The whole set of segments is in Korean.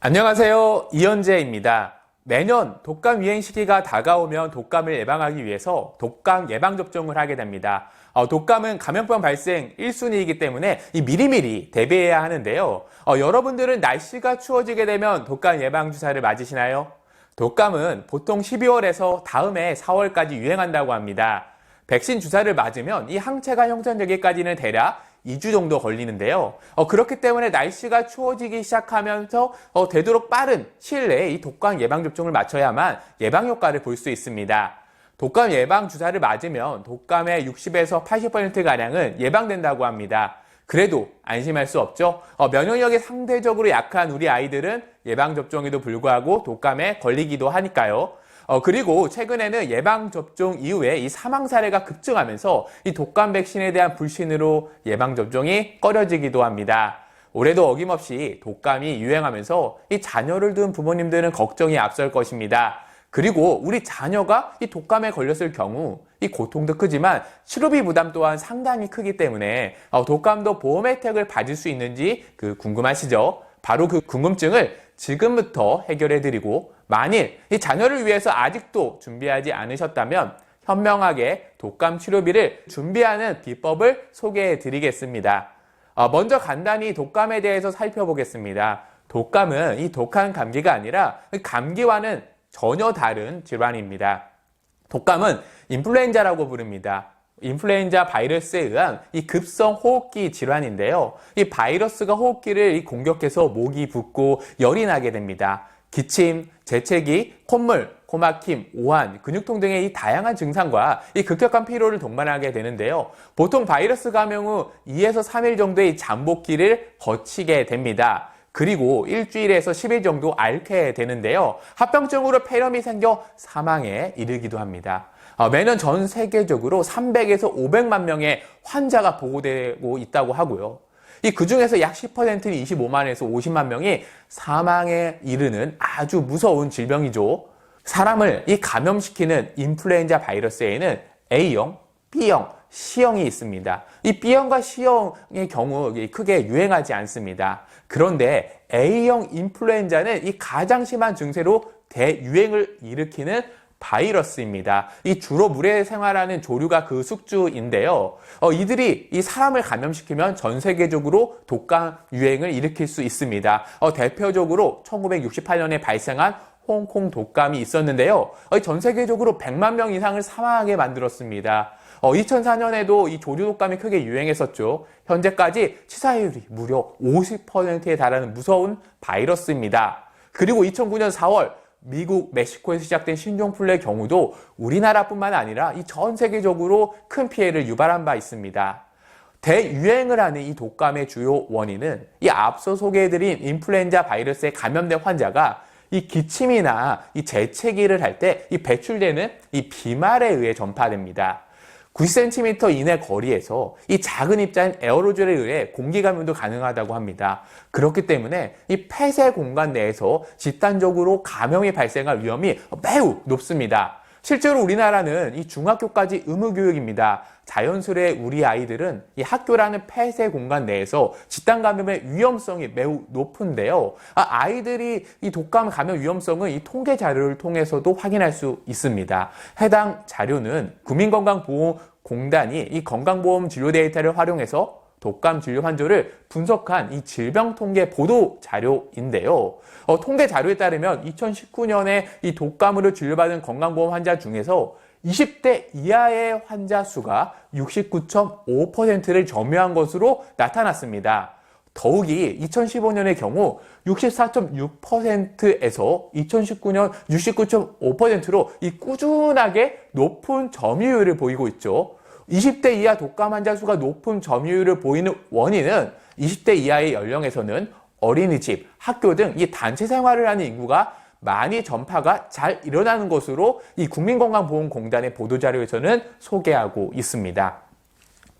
안녕하세요. 이현재입니다. 매년 독감 유행 시기가 다가오면 독감을 예방하기 위해서 독감 예방접종을 하게 됩니다. 독감은 감염병 발생 1순위이기 때문에 미리미리 대비해야 하는데요. 여러분들은 날씨가 추워지게 되면 독감 예방주사를 맞으시나요? 독감은 보통 12월에서 다음해 4월까지 유행한다고 합니다. 백신 주사를 맞으면 이 항체가 형성되기까지는 대략 2주 정도 걸리는데요. 그렇기 때문에 날씨가 추워지기 시작하면서 되도록 빠른 시일 내에 이 독감 예방접종을 맞춰야만 예방 효과를 볼 수 있습니다. 독감 예방 주사를 맞으면 독감의 60에서 80%가량은 예방된다고 합니다. 그래도 안심할 수 없죠. 면역력이 상대적으로 약한 우리 아이들은 예방접종에도 불구하고 독감에 걸리기도 하니까요. 그리고 최근에는 예방접종 이후에 이 사망 사례가 급증하면서 이 독감 백신에 대한 불신으로 예방접종이 꺼려지기도 합니다. 올해도 어김없이 독감이 유행하면서 이 자녀를 둔 부모님들은 걱정이 앞설 것입니다. 그리고 우리 자녀가 이 독감에 걸렸을 경우 이 고통도 크지만 치료비 부담 또한 상당히 크기 때문에 독감도 보험 혜택을 받을 수 있는지 궁금하시죠? 바로 그 궁금증을 지금부터 해결해드리고 만일 이 자녀를 위해서 아직도 준비하지 않으셨다면 현명하게 독감 치료비를 준비하는 비법을 소개해드리겠습니다. 먼저 간단히 독감에 대해서 살펴보겠습니다. 독감은 이 독한 감기가 아니라 감기와는 전혀 다른 질환입니다. 독감은 인플루엔자라고 부릅니다. 인플루엔자 바이러스에 의한 이 급성 호흡기 질환인데요. 이 바이러스가 호흡기를 공격해서 목이 붓고 열이 나게 됩니다. 기침, 재채기, 콧물, 코막힘, 오한, 근육통 등의 이 다양한 증상과 이 급격한 피로를 동반하게 되는데요. 보통 바이러스 감염 후 2에서 3일 정도의 잠복기를 거치게 됩니다. 그리고 일주일에서 10일 정도 앓게 되는데요. 합병증으로 폐렴이 생겨 사망에 이르기도 합니다. 매년 전 세계적으로 300에서 500만 명의 환자가 보고되고 있다고 하고요. 그 중에서 약 10%는 25만에서 50만 명이 사망에 이르는 아주 무서운 질병이죠. 사람을 감염시키는 인플루엔자 바이러스에는 A형, B형, C형이 있습니다. 이 B형과 C형의 경우 크게 유행하지 않습니다. 그런데 A형 인플루엔자는 이 가장 심한 증세로 대유행을 일으키는 바이러스입니다. 이 주로 물에 생활하는 조류가 그 숙주인데요. 이들이 이 사람을 감염시키면 전 세계적으로 독감 유행을 일으킬 수 있습니다. 대표적으로 1968년에 발생한 홍콩 독감이 있었는데요. 전 세계적으로 100만 명 이상을 사망하게 만들었습니다. 2004년에도 이 조류 독감이 크게 유행했었죠. 현재까지 치사율이 무려 50%에 달하는 무서운 바이러스입니다. 그리고 2009년 4월 미국, 멕시코에서 시작된 신종플루의 경우도 우리나라뿐만 아니라 이 전 세계적으로 큰 피해를 유발한 바 있습니다. 대유행을 하는 이 독감의 주요 원인은 이 앞서 소개해드린 인플루엔자 바이러스에 감염된 환자가 이 기침이나 이 재채기를 할 때 이 배출되는 이 비말에 의해 전파됩니다. 9cm 이내 거리에서 이 작은 입자인 에어로졸에 의해 공기 감염도 가능하다고 합니다. 그렇기 때문에 이 폐쇄 공간 내에서 집단적으로 감염이 발생할 위험이 매우 높습니다. 실제로 우리나라는 이 중학교까지 의무교육입니다. 자연스레 우리 아이들은 이 학교라는 폐쇄 공간 내에서 집단 감염의 위험성이 매우 높은데요. 아이들이 이 독감 감염 위험성은 이 통계 자료를 통해서도 확인할 수 있습니다. 해당 자료는 국민건강보험공단이 이 건강보험 진료 데이터를 활용해서 독감 진료 환자를 분석한 이 질병통계 보도 자료인데요. 통계 자료에 따르면 2019년에 이 독감으로 진료받은 건강보험 환자 중에서 20대 이하의 환자 수가 69.5%를 점유한 것으로 나타났습니다. 더욱이 2015년의 경우 64.6%에서 2019년 69.5%로 이 꾸준하게 높은 점유율을 보이고 있죠. 20대 이하 독감 환자 수가 높은 점유율을 보이는 원인은 20대 이하의 연령에서는 어린이집, 학교 등 이 단체 생활을 하는 인구가 많이 전파가 잘 일어나는 것으로 이 국민건강보험공단의 보도자료에서는 소개하고 있습니다.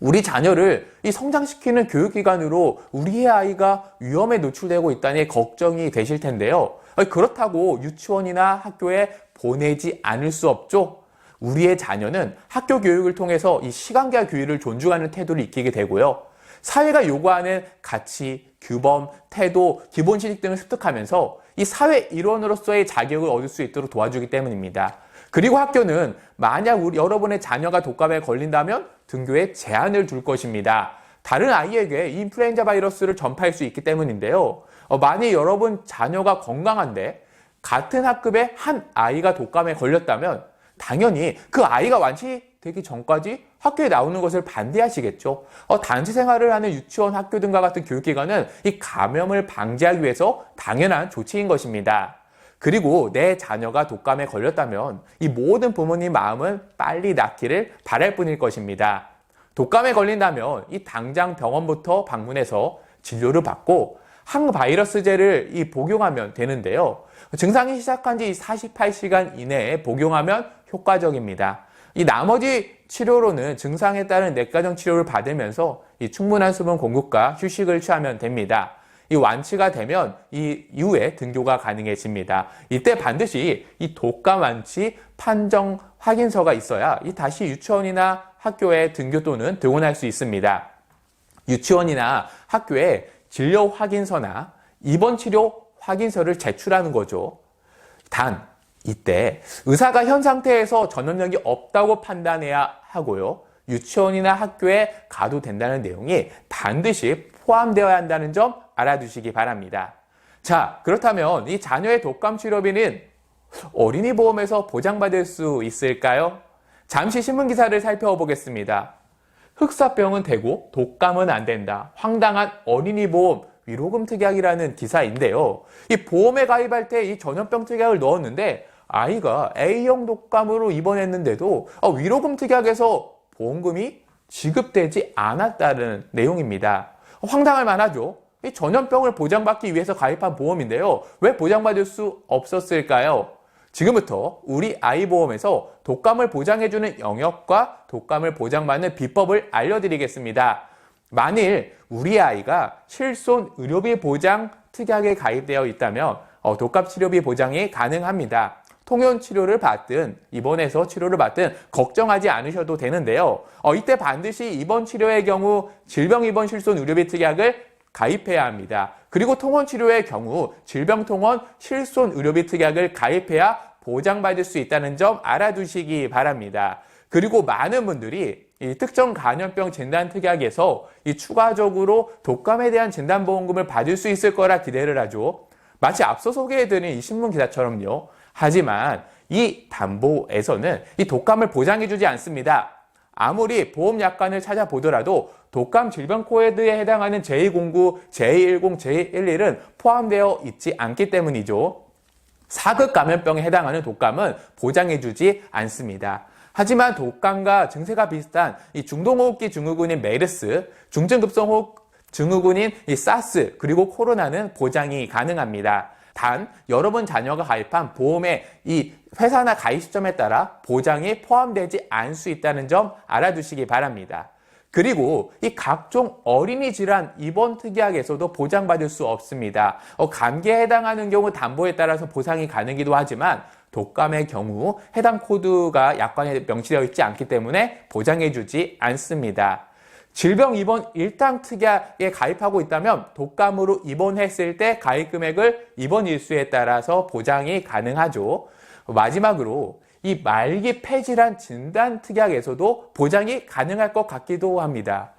우리 자녀를 이 성장시키는 교육기관으로 우리의 아이가 위험에 노출되고 있다니 걱정이 되실 텐데요. 그렇다고 유치원이나 학교에 보내지 않을 수 없죠. 우리의 자녀는 학교 교육을 통해서 이 시간과 규율을 존중하는 태도를 익히게 되고요. 사회가 요구하는 가치, 규범, 태도, 기본시식 등을 습득하면서 이 사회 일원으로서의 자격을 얻을 수 있도록 도와주기 때문입니다. 그리고 학교는 만약 여러분의 자녀가 독감에 걸린다면 등교에 제한을 둘 것입니다. 다른 아이에게 인플루엔자 바이러스를 전파할 수 있기 때문인데요. 만약 여러분 자녀가 건강한데 같은 학급의 한 아이가 독감에 걸렸다면 당연히 그 아이가 완치되기 전까지 학교에 나오는 것을 반대하시겠죠. 단체 생활을 하는 유치원, 학교 등과 같은 교육기관은 이 감염을 방지하기 위해서 당연한 조치인 것입니다. 그리고 내 자녀가 독감에 걸렸다면 이 모든 부모님 마음은 빨리 낫기를 바랄 뿐일 것입니다. 독감에 걸린다면 이 당장 병원부터 방문해서 진료를 받고 항바이러스제를 복용하면 되는데요. 증상이 시작한 지 48시간 이내에 복용하면 효과적입니다. 이 나머지 치료로는 증상에 따른 내과적 치료를 받으면서 이 충분한 수분 공급과 휴식을 취하면 됩니다. 이 완치가 되면 이 이후에 등교가 가능해집니다. 이때 반드시 이 독감 완치 판정 확인서가 있어야 다시 유치원이나 학교에 등교 또는 등원할 수 있습니다. 유치원이나 학교에 진료 확인서나 입원 치료 확인서를 제출하는 거죠. 단 이때 의사가 현 상태에서 전염력이 없다고 판단해야 하고요. 유치원이나 학교에 가도 된다는 내용이 반드시 포함되어야 한다는 점 알아두시기 바랍니다. 자, 그렇다면 이 자녀의 독감 치료비는 어린이 보험에서 보장받을 수 있을까요? 잠시 신문 기사를 살펴보겠습니다. 흑사병은 되고 독감은 안 된다. 황당한 어린이 보험 위로금 특약이라는 기사인데요. 이 보험에 가입할 때 이 전염병 특약을 넣었는데 아이가 A형 독감으로 입원했는데도 위로금 특약에서 보험금이 지급되지 않았다는 내용입니다. 황당할 만하죠. 이 전염병을 보장받기 위해서 가입한 보험인데요. 왜 보장받을 수 없었을까요? 지금부터 우리 아이 보험에서 독감을 보장해주는 영역과 독감을 보장받는 비법을 알려드리겠습니다. 만일 우리 아이가 실손 의료비 보장 특약에 가입되어 있다면 독감 치료비 보장이 가능합니다. 통원 치료를 받든 입원해서 치료를 받든 걱정하지 않으셔도 되는데요. 이때 반드시 입원 치료의 경우 질병 입원 실손 의료비 특약을 가입해야 합니다. 그리고 통원 치료의 경우 질병 통원 실손 의료비 특약을 가입해야 보장받을 수 있다는 점 알아두시기 바랍니다. 그리고 많은 분들이 이 특정 감염병 진단 특약에서 이 추가적으로 독감에 대한 진단보험금을 받을 수 있을 거라 기대를 하죠. 마치 앞서 소개해드린 이 신문 기사처럼요. 하지만 이 담보에서는 이 독감을 보장해주지 않습니다. 아무리 보험약관을 찾아보더라도 독감 질병 코드에 해당하는 제209, 제210, 제211은 포함되어 있지 않기 때문이죠. 4급 감염병에 해당하는 독감은 보장해주지 않습니다. 하지만 독감과 증세가 비슷한 이 중동호흡기 증후군인 메르스, 중증급성호흡 증후군인 이 사스, 그리고 코로나는 보장이 가능합니다. 단 여러분 자녀가 가입한 보험의 이 회사나 가입 시점에 따라 보장이 포함되지 않을 수 있다는 점 알아두시기 바랍니다. 그리고 이 각종 어린이 질환 입원 특약에서도 보장받을 수 없습니다. 감기에 해당하는 경우 담보에 따라서 보상이 가능이기도 하지만 독감의 경우 해당 코드가 약관에 명시되어 있지 않기 때문에 보장해주지 않습니다. 질병 입원 일당 특약에 가입하고 있다면 독감으로 입원했을 때 가입 금액을 입원 일수에 따라서 보장이 가능하죠. 마지막으로 이 말기 폐질환 진단 특약에서도 보장이 가능할 것 같기도 합니다.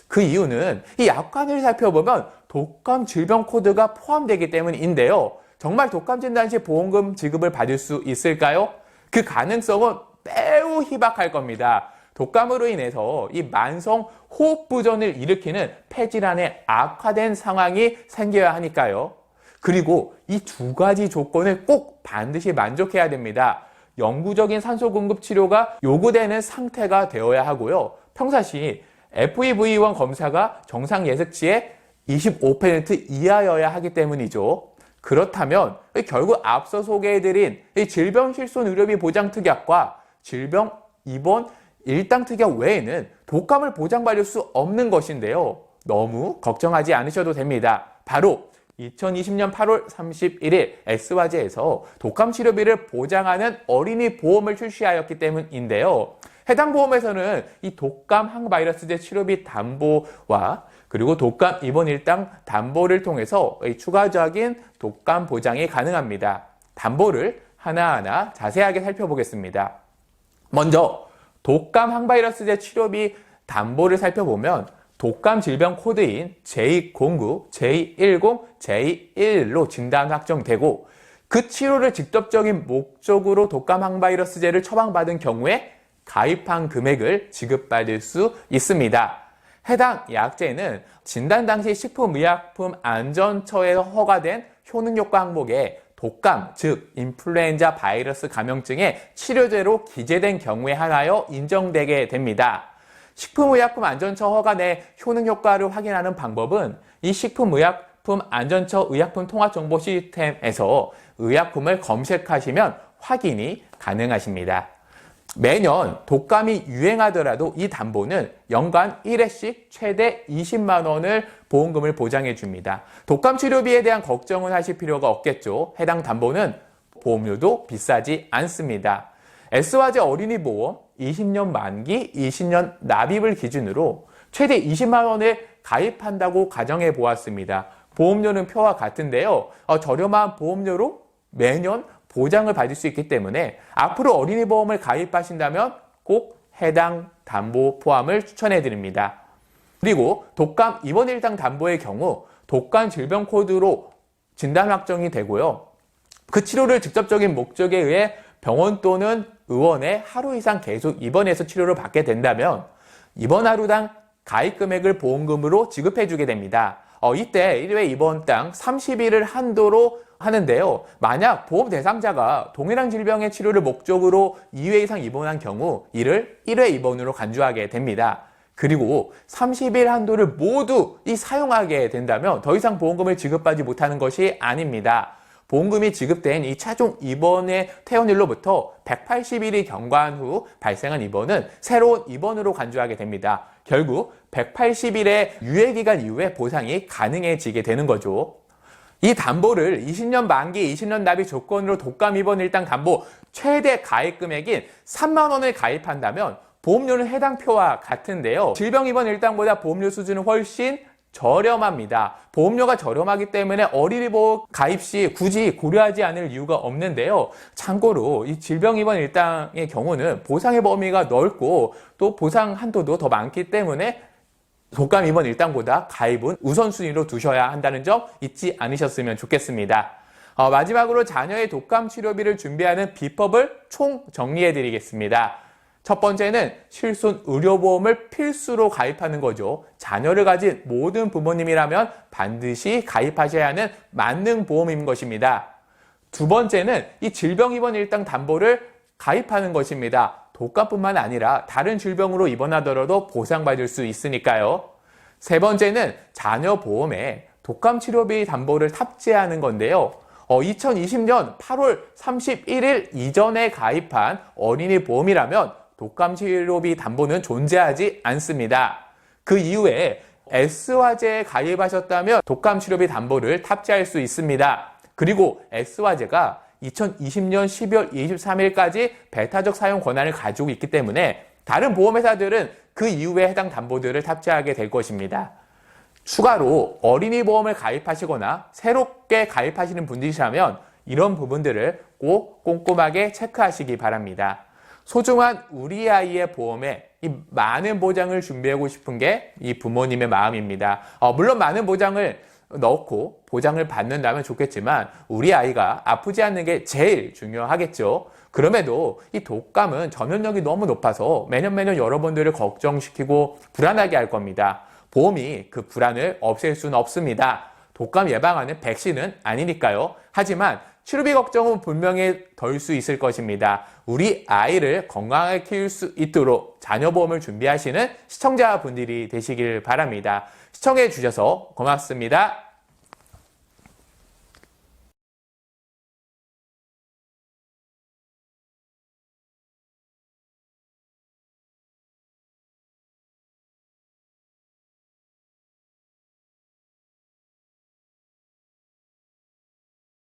그 이유는 이 약관을 살펴보면 독감 질병 코드가 포함되기 때문인데요. 정말 독감 진단 시 보험금 지급을 받을 수 있을까요? 그 가능성은 매우 희박할 겁니다. 독감으로 인해서 이 만성 호흡부전을 일으키는 폐질환의 악화된 상황이 생겨야 하니까요. 그리고 이 두 가지 조건을 꼭 반드시 만족해야 됩니다. 영구적인 산소 공급 치료가 요구되는 상태가 되어야 하고요. 평상시 FEV1 검사가 정상 예측치의 25% 이하여야 하기 때문이죠. 그렇다면 결국 앞서 소개해드린 이 질병 실손 의료비 보장 특약과 질병 입원 일당 특약 외에는 독감을 보장받을 수 없는 것인데요. 너무 걱정하지 않으셔도 됩니다. 바로 2020년 8월 31일 S화재에서 독감 치료비를 보장하는 어린이 보험을 출시하였기 때문인데요. 해당 보험에서는 이 독감 항바이러스제 치료비 담보와 그리고 독감 입원 일당 담보를 통해서 추가적인 독감 보장이 가능합니다. 담보를 하나하나 자세하게 살펴보겠습니다. 먼저 독감 항바이러스제 치료비 담보를 살펴보면 독감 질병 코드인 J09, J10, J11로 진단 확정되고 그 치료를 직접적인 목적으로 독감 항바이러스제를 처방받은 경우에 가입한 금액을 지급받을 수 있습니다. 해당 약제는 진단 당시 식품의약품안전처에서 허가된 효능효과 항목에 독감, 즉 인플루엔자 바이러스 감염증의 치료제로 기재된 경우에 한하여 인정되게 됩니다. 식품의약품안전처 허가 내 효능효과를 확인하는 방법은 이 식품의약품안전처 의약품통합정보 시스템에서 의약품을 검색하시면 확인이 가능하십니다. 매년 독감이 유행하더라도 이 담보는 연간 1회씩 최대 20만 원을 보험금을 보장해 줍니다. 독감 치료비에 대한 걱정은 하실 필요가 없겠죠. 해당 담보는 보험료도 비싸지 않습니다. S화재 어린이 보험 20년 만기, 20년 납입을 기준으로 최대 20만 원을 가입한다고 가정해 보았습니다. 보험료는 표와 같은데요. 저렴한 보험료로 매년 보장을 받을 수 있기 때문에 앞으로 어린이 보험을 가입하신다면 꼭 해당 담보 포함을 추천해 드립니다. 그리고 독감 입원 일당 담보의 경우 독감 질병 코드로 진단 확정이 되고요. 그 치료를 직접적인 목적에 의해 병원 또는 의원에 하루 이상 계속 입원해서 치료를 받게 된다면 입원 하루당 가입 금액을 보험금으로 지급해 주게 됩니다. 이때 1회 입원당 30일을 한도로 하는데요. 만약 보험 대상자가 동일한 질병의 치료를 목적으로 2회 이상 입원한 경우 이를 1회 입원으로 간주하게 됩니다. 그리고 30일 한도를 모두 사용하게 된다면 더 이상 보험금을 지급받지 못하는 것이 아닙니다. 보험금이 지급된 이 최종 입원의 퇴원일로부터 180일이 경과한 후 발생한 입원은 새로운 입원으로 간주하게 됩니다. 결국 180일의 유예기간 이후에 보상이 가능해지게 되는 거죠. 이 담보를 20년 만기, 20년 납입 조건으로 독감 입원 일당 담보 최대 가입 금액인 3만 원을 가입한다면 보험료는 해당 표와 같은데요. 질병 입원 일당보다 보험료 수준은 훨씬 저렴합니다. 보험료가 저렴하기 때문에 어린이 보험 가입 시 굳이 고려하지 않을 이유가 없는데요. 참고로 이 질병 입원 일당의 경우는 보상의 범위가 넓고 또 보상 한도도 더 많기 때문에 독감 입원 일당보다 가입은 우선순위로 두셔야 한다는 점 잊지 않으셨으면 좋겠습니다. 마지막으로 자녀의 독감 치료비를 준비하는 비법을 총 정리해 드리겠습니다. 첫 번째는 실손 의료보험을 필수로 가입하는 거죠. 자녀를 가진 모든 부모님이라면 반드시 가입하셔야 하는 만능보험인 것입니다. 두 번째는 이 질병 입원 일당 담보를 가입하는 것입니다. 독감뿐만 아니라 다른 질병으로 입원하더라도 보상받을 수 있으니까요. 세 번째는 자녀 보험에 독감 치료비 담보를 탑재하는 건데요. 2020년 8월 31일 이전에 가입한 어린이 보험이라면 독감 치료비 담보는 존재하지 않습니다. 그 이후에 S화재에 가입하셨다면 독감 치료비 담보를 탑재할 수 있습니다. 그리고 S화재가 2020년 12월 23일까지 배타적 사용 권한을 가지고 있기 때문에 다른 보험회사들은 그 이후에 해당 담보들을 탑재하게 될 것입니다. 추가로 어린이 보험을 가입하시거나 새롭게 가입하시는 분들이라면 이런 부분들을 꼭 꼼꼼하게 체크하시기 바랍니다. 소중한 우리 아이의 보험에 이 많은 보장을 준비하고 싶은 게 이 부모님의 마음입니다. 물론 많은 보장을 넣고 보장을 받는다면 좋겠지만 우리 아이가 아프지 않는 게 제일 중요하겠죠. 그럼에도 이 독감은 전염력이 너무 높아서 매년 여러분들을 걱정시키고 불안하게 할 겁니다. 보험이 그 불안을 없앨 수는 없습니다. 독감 예방하는 백신은 아니니까요. 하지만 치료비 걱정은 분명히 덜 수 있을 것입니다. 우리 아이를 건강하게 키울 수 있도록 자녀보험을 준비하시는 시청자분들이 되시길 바랍니다. 시청해 주셔서 고맙습니다.